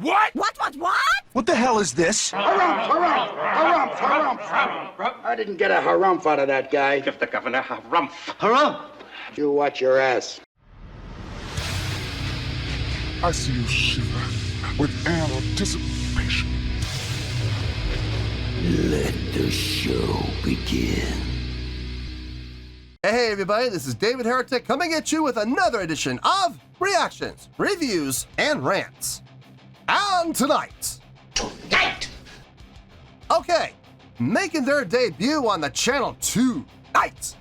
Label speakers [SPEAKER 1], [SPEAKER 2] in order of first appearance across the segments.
[SPEAKER 1] What?
[SPEAKER 2] What?
[SPEAKER 3] What the hell is this?
[SPEAKER 4] Harumph. I didn't get a harumph out of that guy.
[SPEAKER 5] Give the governor harumph.
[SPEAKER 3] Harumph!
[SPEAKER 4] You watch your ass.
[SPEAKER 6] I see you shiver with anticipation.
[SPEAKER 7] Let the show begin.
[SPEAKER 8] Hey everybody, this is David Heretic coming at you with another edition of Reactions, Reviews, and Rants. And tonight, okay, making their debut on the channel tonight,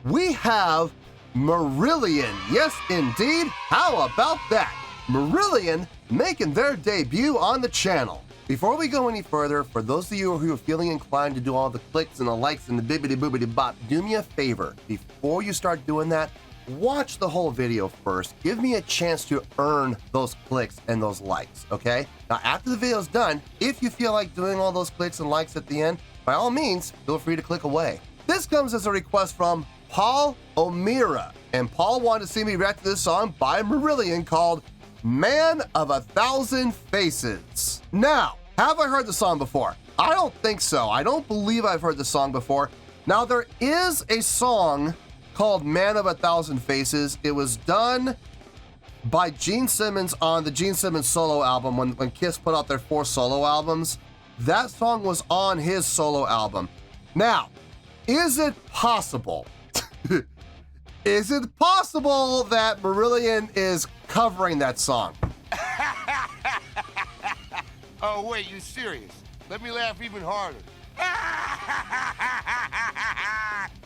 [SPEAKER 8] we have Marillion. Yes, indeed. How about that? Marillion making their debut on the channel. Before we go any further, for those of you who are feeling inclined to do all the clicks and the likes and the bibbity boobity bop, do me a favor. Before you start doing that, watch the whole video first. Give me a chance to earn those clicks and those likes, okay? Now, after the video's done, if you feel like doing all those clicks and likes at the end, by all means, feel free to click away. This comes as a request from Paul O'Meara, and Paul wanted to see me react to this song by Marillion called Man of a Thousand Faces. Now, have I heard the song before? I don't think so. I don't believe I've heard the song before. Now, there is a song called Man of a Thousand Faces. It was done by Gene Simmons on the Gene Simmons solo album when Kiss put out their 4 solo albums. That song was on his solo album. Now, is it possible? Is it possible that Marillion is covering that song?
[SPEAKER 9] Oh, wait, you serious? Let me laugh even harder.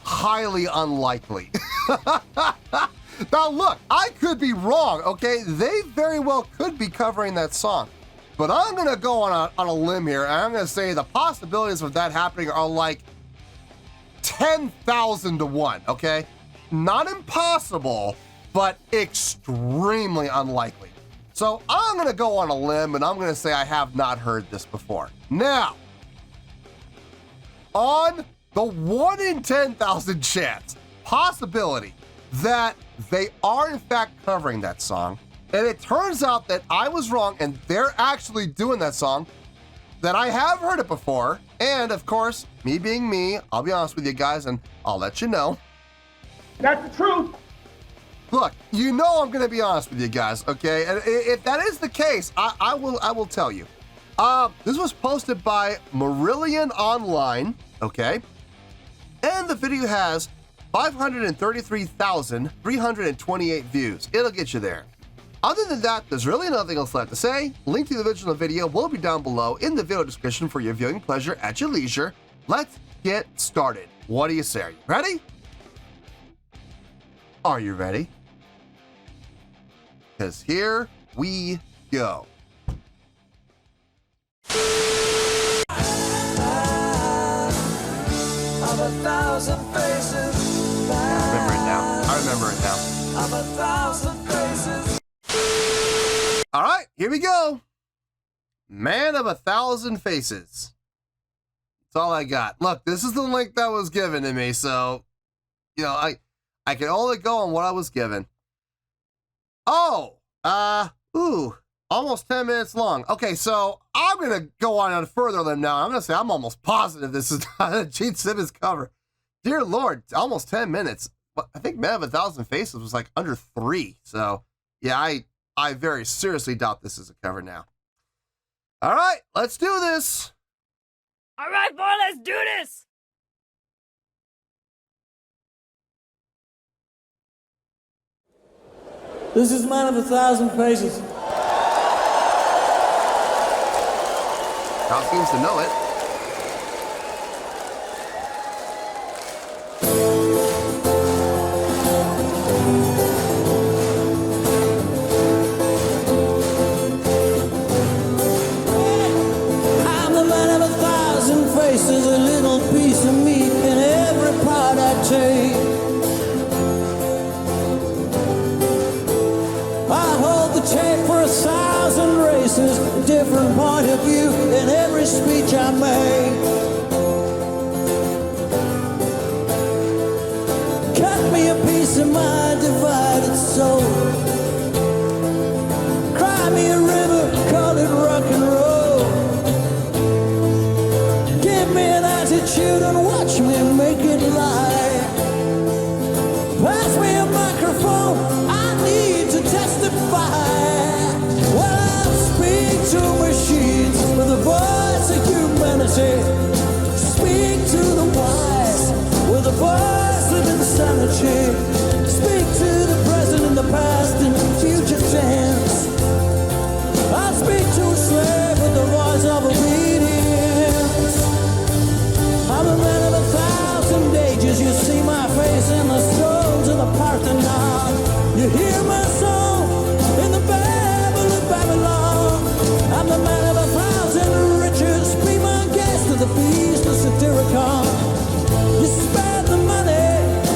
[SPEAKER 8] Highly unlikely. Now look, I could be wrong, okay? They very well could be covering that song. But I'm gonna go on a limb here, and I'm gonna say the possibilities of that happening are like 10,000 to 1, okay? Not impossible, but extremely unlikely. So I'm gonna go on a limb and I'm gonna say I have not heard this before. Now, on the 1 in 10,000 chance, possibility that they are in fact covering that song, and it turns out that I was wrong and they're actually doing that song, that I have heard it before, and of course, me being me, I'll be honest with you guys and I'll let you know.
[SPEAKER 4] That's the truth.
[SPEAKER 8] Look, you know I'm gonna be honest with you guys, okay? And if that is the case, I will tell you. This was posted by Marillion Online, okay? And the video has 533,328 views. It'll get you there. Other than that, there's really nothing else left to say. Link to the original video will be down below in the video description for your viewing pleasure at your leisure. Let's get started. What do you say? Are you ready? Are you ready? Because here we go.
[SPEAKER 10] Of a thousand faces.
[SPEAKER 8] I remember it now.
[SPEAKER 10] Of a thousand faces.
[SPEAKER 8] All right, here we go. Man of a Thousand Faces. That's all I got. Look, this is the link that was given to me, so, you know, I can only go on what I was given. Oh, almost 10 minutes long. Okay, so I'm going to go on further than now. I'm going to say I'm almost positive this is not a Gene Simmons cover. Dear Lord, almost 10 minutes. I think Man of a Thousand Faces was like under 3. So, yeah, I very seriously doubt this is a cover now. All right, let's do this.
[SPEAKER 2] All right, boy, let's do this.
[SPEAKER 10] This is Man of a Thousand Faces.
[SPEAKER 8] Crowd seems to know it.
[SPEAKER 10] I'm the man of a thousand faces, a little piece of me in every part I take. I hold the tape for 1,000 races, different point of view in every speech I make. humanity. Speak to the wise with a voice of insanity. Speak to the present and the past and future tense. I speak to a slave with the voice of obedience. I'm a man of 1,000 ages. You see my face in the stones of the Parthenon. You hear my song in the Babel of Babylon. I'm the man of 1,000 riches. Be my guest at the feast of Satyricon. You spend the money,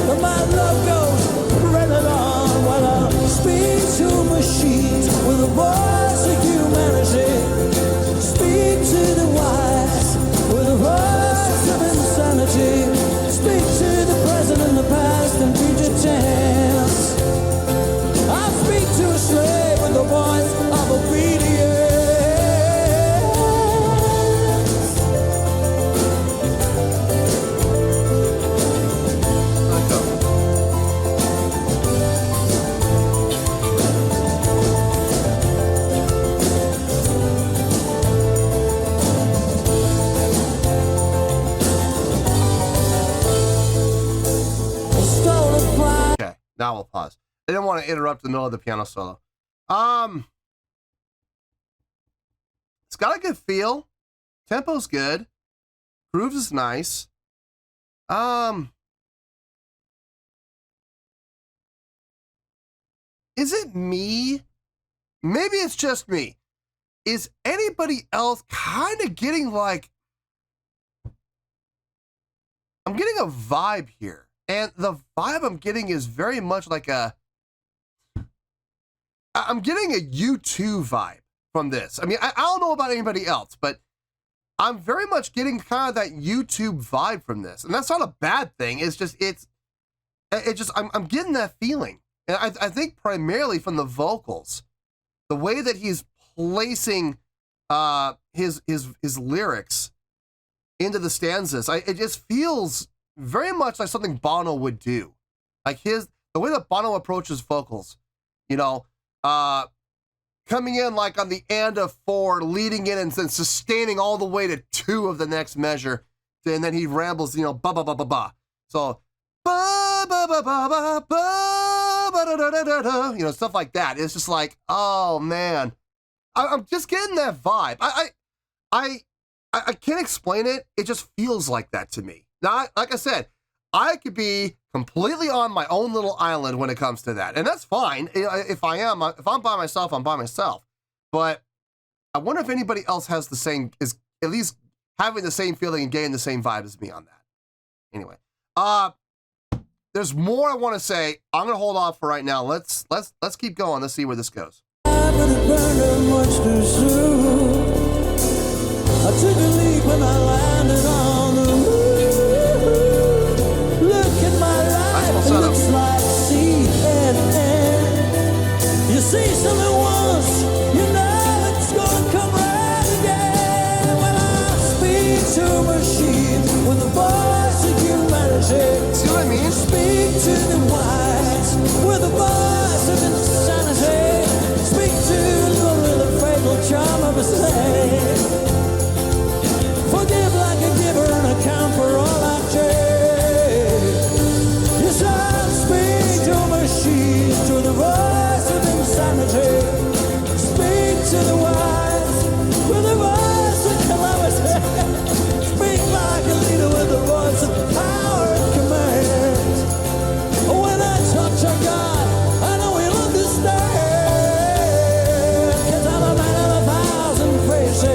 [SPEAKER 10] but my love goes printed on. Well, I speak to machines with a voice of humanity. Speak to the wise with a voice of insanity. Speak to the present and the past and future tense. I speak to a slave with the voice of obedience.
[SPEAKER 8] Okay, now we'll pause. I didn't want to interrupt the middle of the piano solo. It's got a good feel. Tempo's good. Grooves is nice. Is it me? Maybe it's just me. Is anybody else kind of getting like... I'm getting a vibe here. And the vibe I'm getting is very much like I'm getting a U2 vibe from this. I mean, I don't know about anybody else, but I'm very much getting kind of that YouTube vibe from this. And that's not a bad thing. It's just, I'm getting that feeling. And I think primarily from the vocals, the way that he's placing his lyrics into the stanzas, it just feels very much like something Bono would do. Like the way that Bono approaches vocals, you know, coming in like on the end of 4, leading in and then sustaining all the way to 2 of the next measure. And then he rambles, you know, ba ba ba ba ba. So, ba ba ba ba ba ba ba da da da da da. You know, stuff like that. It's just like, oh man. I'm just getting that vibe. I can't explain it. It just feels like that to me. Now, like I said, I could be completely on my own little island when it comes to that. And that's fine. If I'm by myself, I'm by myself. But I wonder if anybody else has the same, is at least having the same feeling and getting the same vibe as me on that. Anyway, there's more I want to say. I'm going to hold off for right now. Let's keep going. Let's see where this goes.
[SPEAKER 10] I took a leap and I landed on the moon. Look at my life, it looks like CNN. You see something once, you know it's gonna come right again. When I speak to machines with the voice of humanity.
[SPEAKER 8] See what I mean?
[SPEAKER 10] Speak to the wise with the voice of insanity. Speak to the fatal charm of a slave. Forgive like a giver and account for all I've changed. Yes, I speak to machines, to the voice of insanity. Speak to the wise with the voice of calamity. Speak like a leader with the voice of power and command. When I talk to God, I know he'll understand. 'Cause I'm a man of 1,000 faces.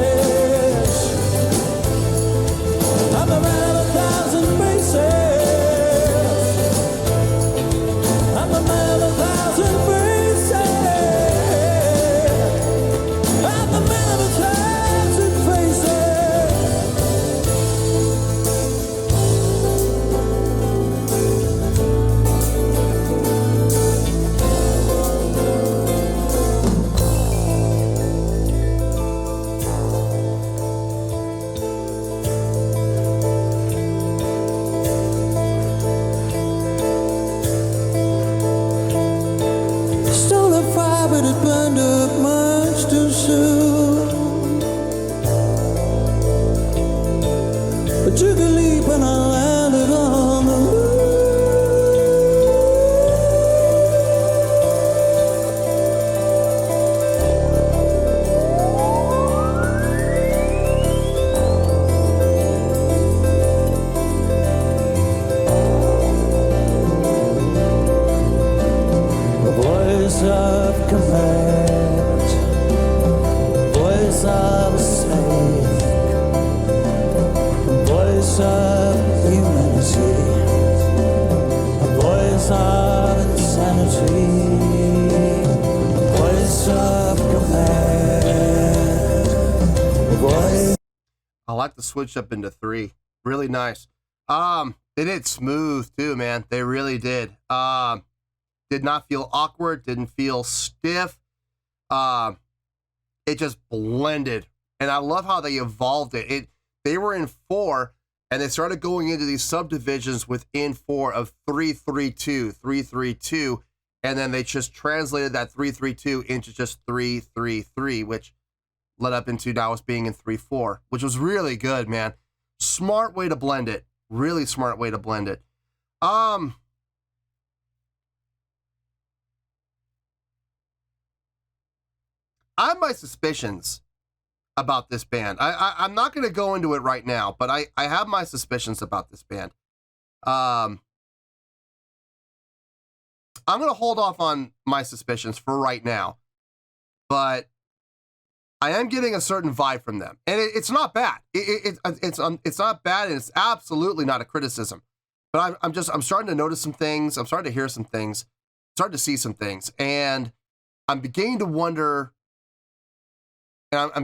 [SPEAKER 10] I'm a man of 1,000 faces. I'm a man of 1,000 faces. I'm a man of 1,000 faces. Stole a fire, but it burned up much too soon.
[SPEAKER 8] like the switch up into 3. Really nice. They did smooth too, man. They really did. Did not feel awkward. Didn't feel stiff. It just blended. And I love how they evolved it. They were in 4, and they started going into these subdivisions within 4 of 3-3-2, 3-3-2, and then they just translated that 3-3-2 into just 3-3-3, which led up into now us being in 3-4, which was really good, man. Smart way to blend it. Really smart way to blend it. I have my suspicions about this band. I'm not going to go into it right now, but I have my suspicions about this band. I'm going to hold off on my suspicions for right now, but I am getting a certain vibe from them, and it's not bad. It's not bad, and it's absolutely not a criticism. But I'm starting to notice some things. I'm starting to hear some things. Starting to see some things, and I'm beginning to wonder. And I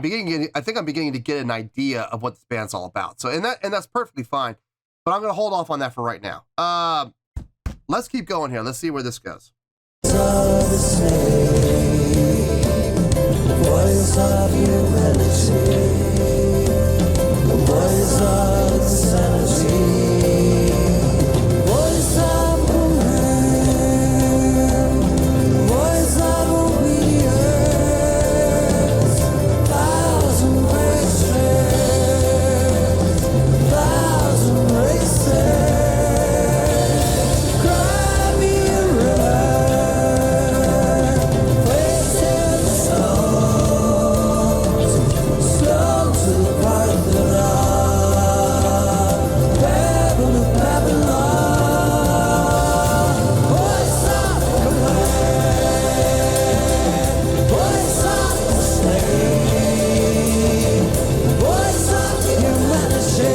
[SPEAKER 8] think I'm beginning to get an idea of what this band's all about. So, and that's perfectly fine. But I'm going to hold off on that for right now. Let's keep going here. Let's see where this goes.
[SPEAKER 10] Voice of humanity, voice of insanity, voice of command, voice of obedience, thousand races, cry me a river, places slow to the Parthenon, Babylon, Babylon, voice of command, voice of the slave, voice of humanity,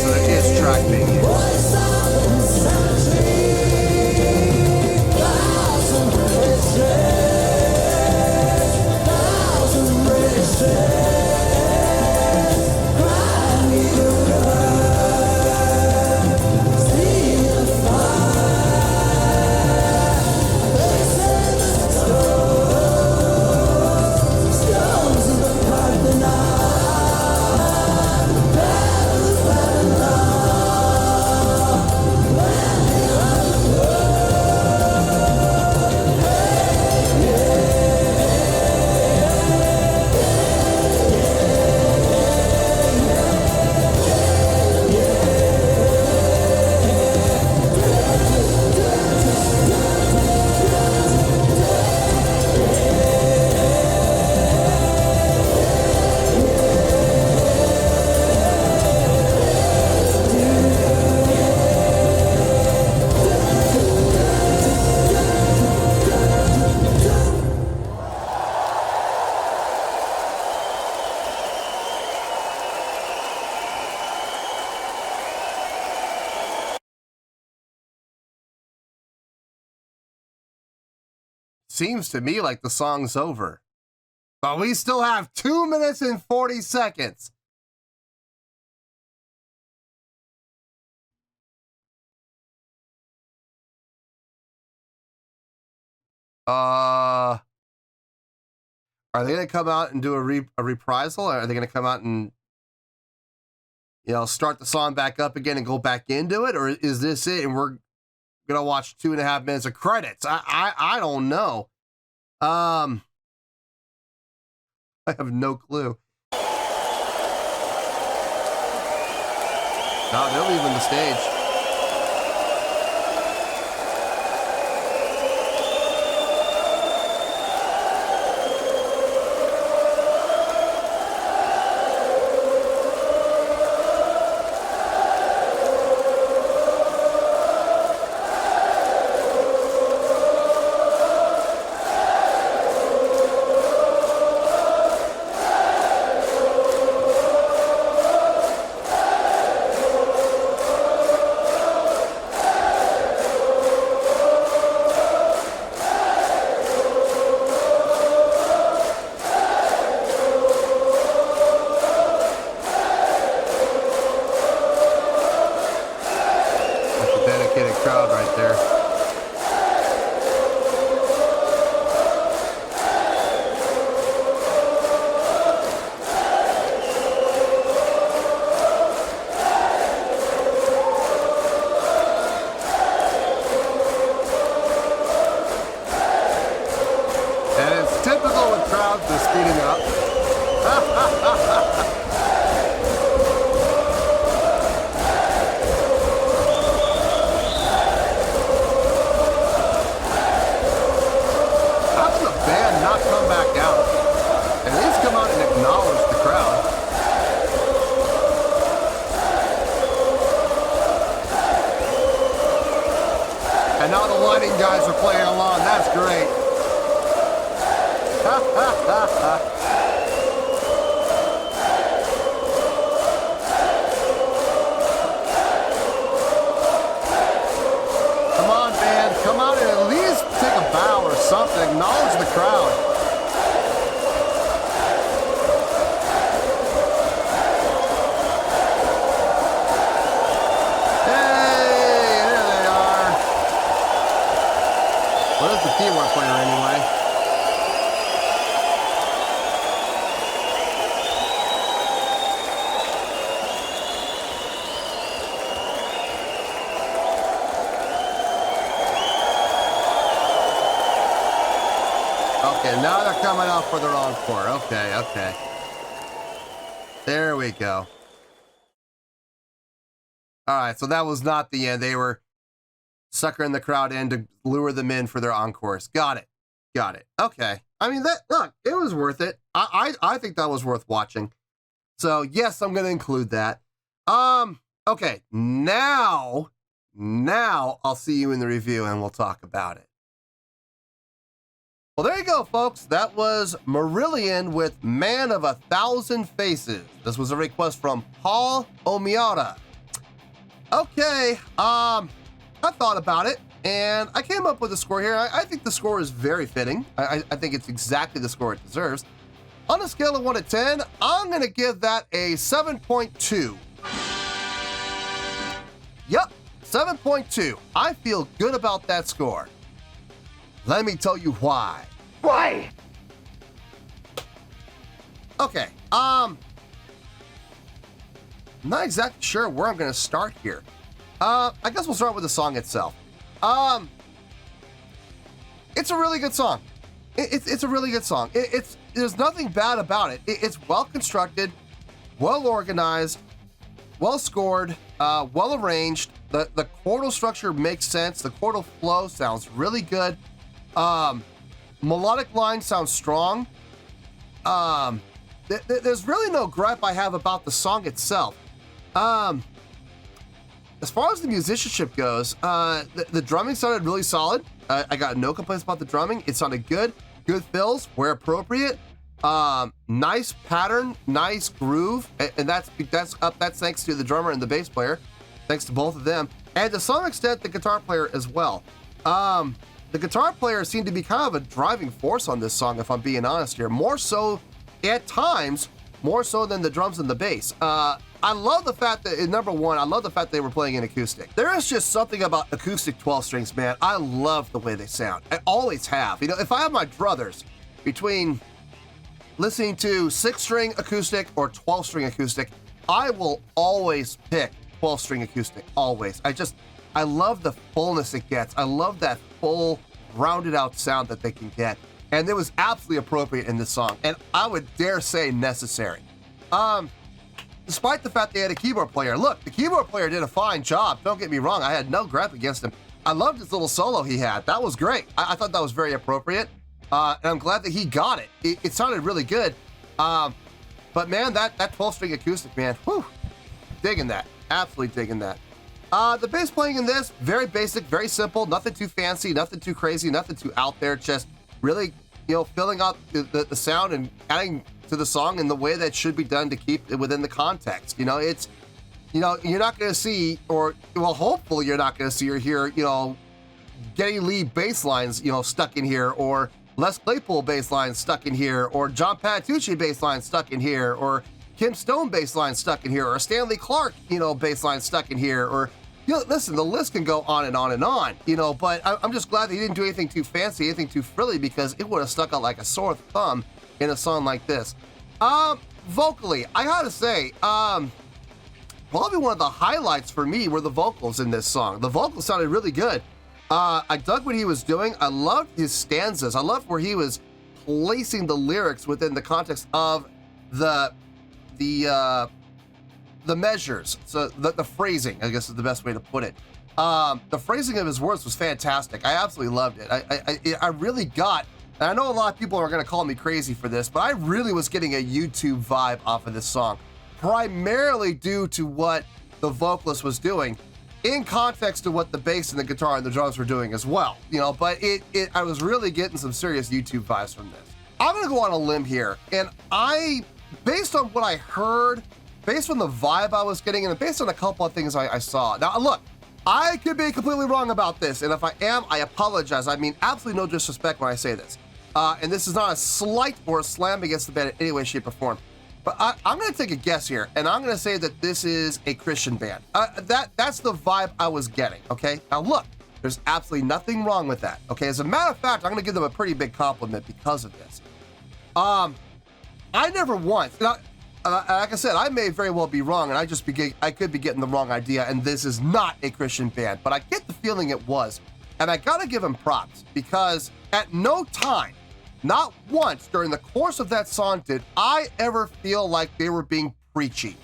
[SPEAKER 8] So it is track being here.
[SPEAKER 10] voice of insanity, thousand races.
[SPEAKER 8] Seems to me like the song's over. But we still have 2 minutes and 40 seconds. Are they going to come out and do a reprisal? Or are they going to come out and, start the song back up again and go back into it? Or is this it and we're going to watch 2.5 minutes of credits? I don't know. I have no clue. No, they're leaving the stage. crowds are speeding up. How can the band not come back out? At least come out and acknowledge the crowd. And now the lighting guys are playing along. That's great. Come on, band. Come out and at least take a bow or something. Acknowledge the crowd. Well, that's the keyboard player anyway. Okay, now they're coming out for their encore. Okay, okay. There we go. All right, so that was not the end. They were suckering the crowd in to lure them in for their encores. Got it. Got it. Okay. I mean, that, look, it was worth it. I think that was worth watching. So yes, I'm going to include that. Okay. Now I'll see you in the review and we'll talk about it. Well, there you go, folks. That was Marillion with Man of 1,000 Faces. This was a request from Paul Omiata. Okay. I thought about it, and I came up with a score here. I think the score is very fitting. I think it's exactly the score it deserves. On a scale of 1 to 10, I'm going to give that a 7.2. Yep, 7.2. I feel good about that score. Let me tell you why.
[SPEAKER 4] Why?
[SPEAKER 8] Okay, I'm not exactly sure where I'm going to start here. I guess we'll start with the song itself. It's a really good song. It's a really good song. There's nothing bad about it. It's well constructed, well organized, well scored, well arranged. The chordal structure makes sense. The chordal flow sounds really good. Melodic line sounds strong. There's really no gripe I have about the song itself. As far as the musicianship goes, the drumming sounded really solid. I got no complaints about the drumming. It sounded good. Good fills where appropriate. Nice pattern, nice groove, and that's thanks to the drummer and the bass player. Thanks to both of them, and to some extent the guitar player as well. The guitar player seemed to be kind of a driving force on this song, if I'm being honest here. More so, at times, more so than the drums and the bass. I love the fact that, number one, I love the fact they were playing an acoustic. There is just something about acoustic 12 strings, man. I love the way they sound. I always have. You know, if I have my druthers between listening to 6-string acoustic or 12-string acoustic, I will always pick 12-string acoustic, always. I love the fullness it gets. I love that full, rounded out sound that they can get. And it was absolutely appropriate in this song, and I would dare say necessary. Despite the fact they had a keyboard player. Look, the keyboard player did a fine job. Don't get me wrong. I had no gripe against him. I loved his little solo he had. That was great. I thought that was very appropriate. And I'm glad that he got it. It sounded really good. But man, that 12-string acoustic, man, whew, digging that. Absolutely digging that. The bass playing in this, very basic, very simple. Nothing too fancy, nothing too crazy, nothing too out there. Just really, filling out the sound and adding to the song in the way that should be done to keep it within the context. You're not going to see, or, well, hopefully you're not going to see or hear, Geddy Lee bass lines, stuck in here, or Les Claypool bass lines stuck in here, or John Patitucci bass lines stuck in here, or Kim Stone bass line stuck in here, or Stanley Clark, bass line stuck in here, or, listen, the list can go on and on and on, but I'm just glad that he didn't do anything too fancy, anything too frilly, because it would have stuck out like a sore thumb in a song like this. Vocally, I gotta say, probably one of the highlights for me were the vocals in this song. The vocals sounded really good. I dug what he was doing. I loved his stanzas. I loved where he was placing the lyrics within the context of the measures, so the phrasing, I guess is the best way to put it. The phrasing of his words was fantastic. I absolutely loved it. I really got, and I know a lot of people are going to call me crazy for this, but I really was getting a YouTube vibe off of this song, primarily due to what the vocalist was doing, in context to what the bass and the guitar and the drums were doing as well. You know, but I was really getting some serious YouTube vibes from this. I'm going to go on a limb here, and based on what I heard, based on the vibe I was getting, and based on a couple of things I saw. Now, look, I could be completely wrong about this, and if I am, I apologize. I mean absolutely no disrespect when I say this. And this is not a slight or a slam against the band in any way, shape, or form. But I'm going to take a guess here, and I'm going to say that this is a Christian band. That's the vibe I was getting, okay? Now, look, there's absolutely nothing wrong with that, okay? As a matter of fact, I'm going to give them a pretty big compliment because of this. I never once, like I said, I may very well be wrong, and I could be getting the wrong idea, and this is not a Christian band, but I get the feeling it was. And I gotta give them props, because at no time, not once during the course of that song did I ever feel like they were being preachy,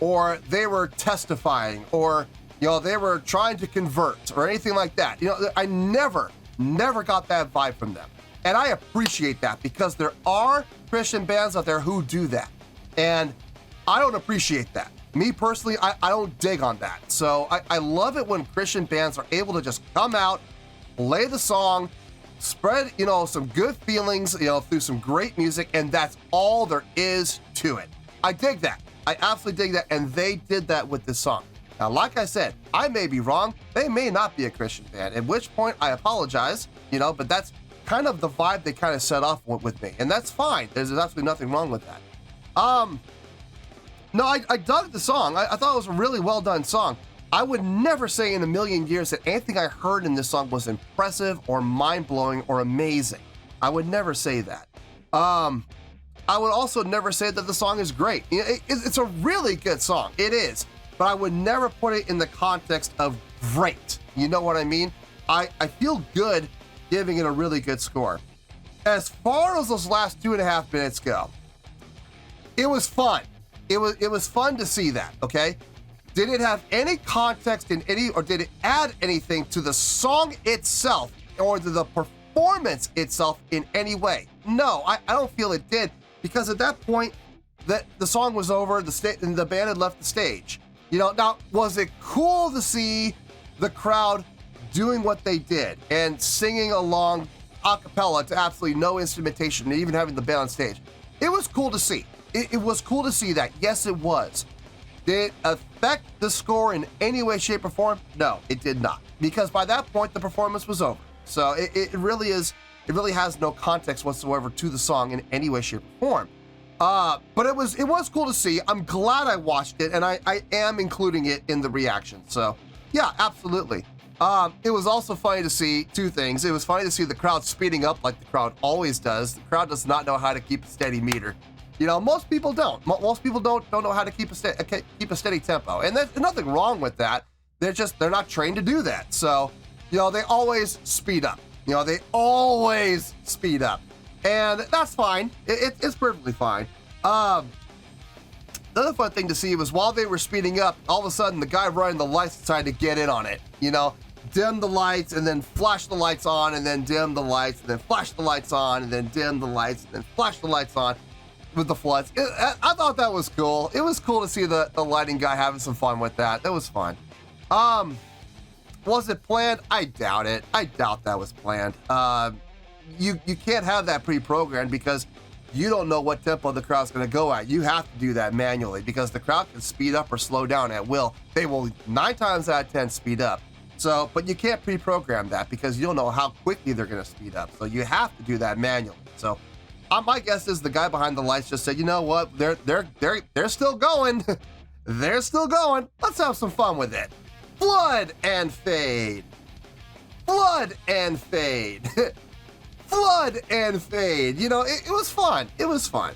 [SPEAKER 8] or they were testifying, or, you know, they were trying to convert, or anything like that. You know, I never got that vibe from them. And I appreciate that, because there are Christian bands out there who do that. And I don't appreciate that. Me personally, I don't dig on that. So I love it when Christian bands are able to just come out, play the song, spread, you know, some good feelings, you know, through some great music, and that's all there is to it. I dig that. I absolutely dig that, and they did that with this song. Now, like I said, I may be wrong. They may not be a Christian band, at which point I apologize, you know, but that's kind of the vibe they kind of set off with me, and that's fine. There's absolutely nothing wrong with that. No, I dug the song. I thought it was a really well done song. I would never say in a million years that anything I heard in this song was impressive or mind-blowing or amazing. I would never say that. I would also never say that the song is great. It's a really good song. It is. But I would never put it in the context of great. You know what I mean? I feel good giving it a really good score. As far as those last 2.5 minutes go, it was fun. It was fun to see that, okay? Did it have any context in any, or did it add anything to the song itself or to the performance itself in any way? No, I don't feel it did, because at that point, that the song was over, and the band had left the stage. You know, now, was it cool to see the crowd doing what they did and singing along a cappella to absolutely no instrumentation, and even having the band on stage? It was cool to see. It was cool to see that. Yes, it was. Did it affect the score in any way, shape, or form? No, it did not. Because by that point, the performance was over. So it really has no context whatsoever to the song in any way, shape, or form. But it was cool to see. I'm glad I watched it, and I am including it in the reaction. So yeah, absolutely. It was also funny to see two things. It was funny to see the crowd speeding up like the crowd always does. The crowd does not know how to keep a steady meter. You know, most people don't. Most people don't know how to keep a steady tempo, and there's nothing wrong with that. They're not trained to do that. So, you know, they always speed up. You know, they always speed up, and that's fine. It's perfectly fine. The other fun thing to see was while they were speeding up, all of a sudden the guy running the lights decided to get in on it. You know, dim the lights and then flash the lights on, and then dim the lights and then flash the lights on, and then dim the lights and then flash the lights on. With the floods. I thought that was cool. It was cool to see the lighting guy having some fun with that. That was fun. Was it planned? I doubt it. I doubt that was planned. You can't have that pre-programmed, because you don't know what tempo the crowd's going to go at. You have to do that manually, because the crowd can speed up or slow down at will. They will 9 times out of 10 speed up. So, but you can't pre-program that, because you don't know how quickly they're going to speed up. So you have to do that manually. So my guess is the guy behind the lights just said, you know what, they're still going. They're still going. Let's have some fun with it. Flood and fade. Flood and fade. Flood and fade. You know, it was fun. It was fun.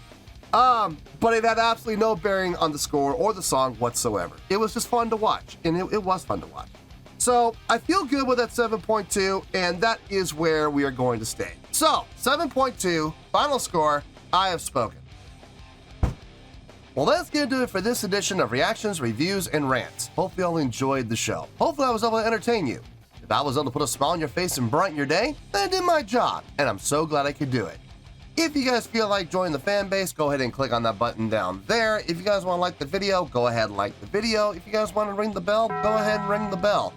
[SPEAKER 8] But it had absolutely no bearing on the score or the song whatsoever. It was just fun to watch, and it was fun to watch. So I feel good with that 7.2, and that is where we are going to stay. So 7.2 final score, I have spoken. Well, that's going to do it for this edition of Reactions, Reviews, and Rants. Hope you all enjoyed the show. Hopefully I was able to entertain you. If I was able to put a smile on your face and brighten your day, then I did my job, and I'm so glad I could do it. If you guys feel like joining the fan base, go ahead and click on that button down there. If you guys want to like the video, go ahead and like the video. If you guys want to ring the bell, go ahead and ring the bell.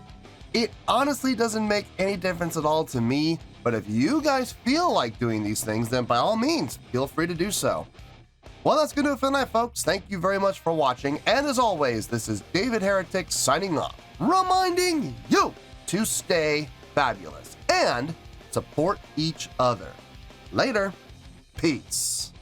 [SPEAKER 8] It honestly doesn't make any difference at all to me, but if you guys feel like doing these things, then by all means, feel free to do so. Well, that's going to do it for tonight, folks. Thank you very much for watching, and as always, this is David Heretic signing off, reminding you to stay fabulous and support each other. Later. Peace.